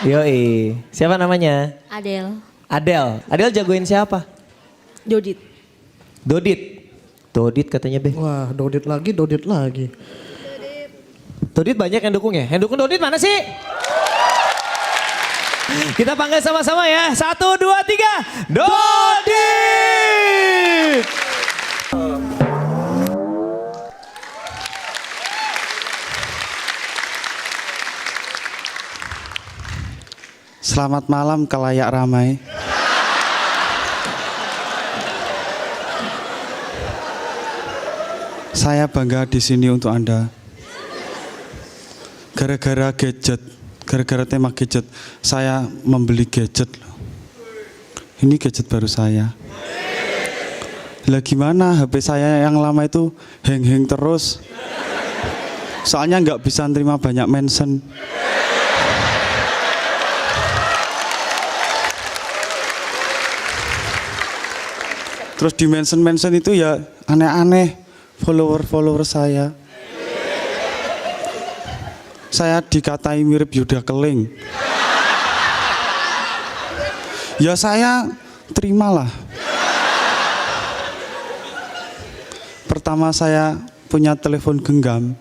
Yoi. Siapa namanya? Adele. Adele. Adele jagoin siapa? Dodit. Dodit. Dodit katanya Beh. Wah, Dodit lagi, Dodit lagi. Dodit banyak yang dukung ya? Yang dukung Dodit mana sih? Kita panggil sama-sama ya. 1, 2, 3. Dodit! Selamat malam kalayak ramai. Saya bangga di sini untuk Anda. Gara-gara gadget, gara-gara tema gadget, saya membeli gadget. Ini gadget baru saya. Lah gimana HP saya yang lama itu hang-hang terus. Soalnya nggak bisa terima banyak mention. Terus di mention itu ya aneh-aneh follower saya. Saya dikatai mirip Yuda Keling. Ya saya terimalah. Pertama saya punya telepon genggam.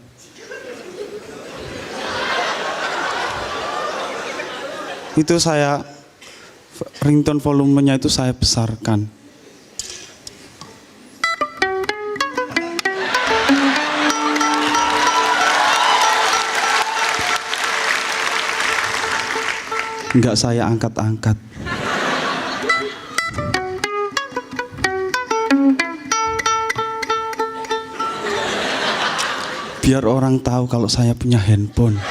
Itu saya ringtone volumenya itu saya besarkan. Enggak saya angkat-angkat. Biar orang tahu kalau saya punya handphone.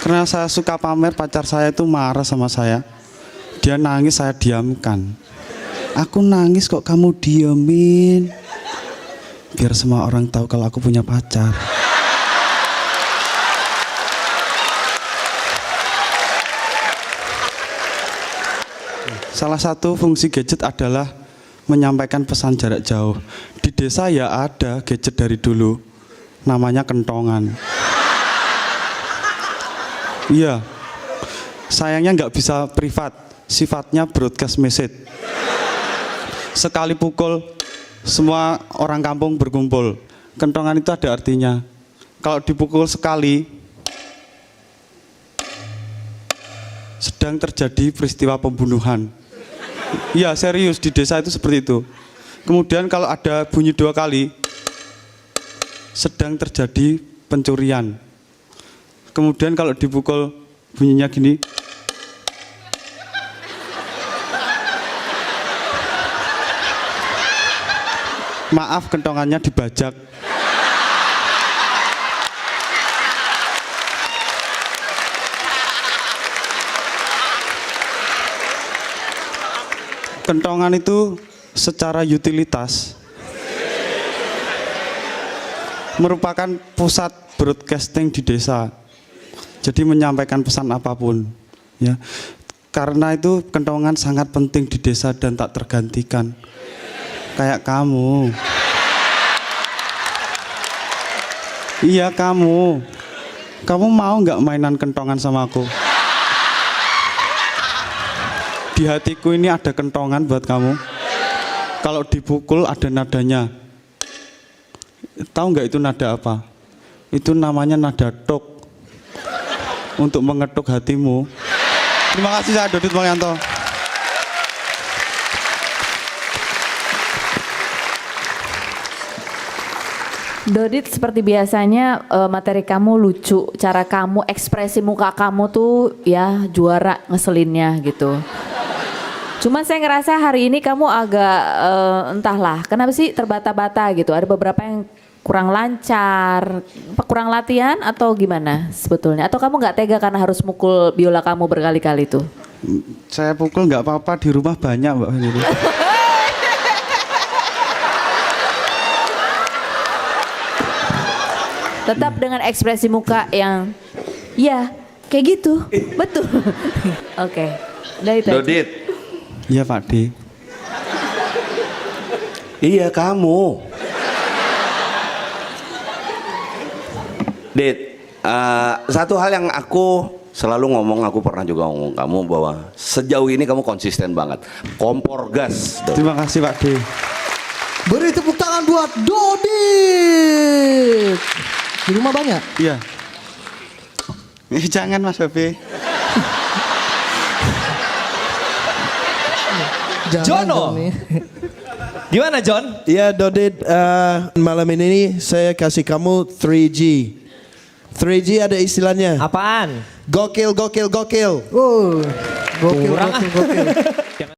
Karena saya suka pamer, pacar saya itu marah sama saya. Dia nangis, saya diamkan. Aku nangis kok kamu diemin. Biar semua orang tahu kalau aku punya pacar. Salah satu fungsi gadget adalah menyampaikan pesan jarak jauh. Di desa ya ada gadget dari dulu, namanya kentongan. Iya, sayangnya nggak bisa privat, sifatnya broadcast message. Sekali pukul, semua orang kampung berkumpul. Kentongan itu ada artinya. Kalau dipukul sekali, sedang terjadi peristiwa pembunuhan. Iya serius, di desa itu seperti itu. Kemudian kalau ada bunyi 2 kali, sedang terjadi pencurian. Kemudian kalau dipukul bunyinya gini, maaf kentongannya dibajak. Kentongan itu secara utilitas merupakan pusat broadcasting di desa. Jadi menyampaikan pesan apapun, ya. Karena itu kentongan sangat penting di desa dan tak tergantikan. Kayak kamu. Iya kamu. Kamu mau nggak mainan kentongan sama aku? Di hatiku ini ada kentongan buat kamu. Kalau dipukul ada nadanya. Tahu nggak itu nada apa? Itu namanya nada tok. Untuk mengetuk hatimu. Terima kasih saya Dodit Mulyanto. Dodit, seperti biasanya materi kamu lucu, cara kamu, ekspresi muka kamu tuh ya juara ngeselinnya gitu. Cuman saya ngerasa hari ini kamu agak entahlah, kenapa sih terbata-bata gitu, ada beberapa yang kurang lancar, kurang latihan atau gimana sebetulnya? Atau kamu nggak tega karena harus mukul biola kamu berkali-kali tuh? Saya pukul nggak apa-apa, di rumah banyak Mbak. Tetap dengan ekspresi muka yang ya kayak gitu, betul. Oke, udah itu. Dodit. Iya Pak D. Iya kamu. Dit, satu hal yang aku selalu ngomong, aku pernah juga ngomong kamu bahwa sejauh ini kamu konsisten banget. Kompor gas. Dodit. Terima kasih Pak D. Beri tepuk tangan buat Dodit. Di rumah banyak? Iya. Jangan Mas Babe. Jangan, Jono. Johnny. Gimana John? Ya Dodit, malam ini saya kasih kamu 3G. 3G ada istilahnya. Apaan? Gokil, gokil, gokil. Oh, gokil, Kurang ah. gokil, gokil.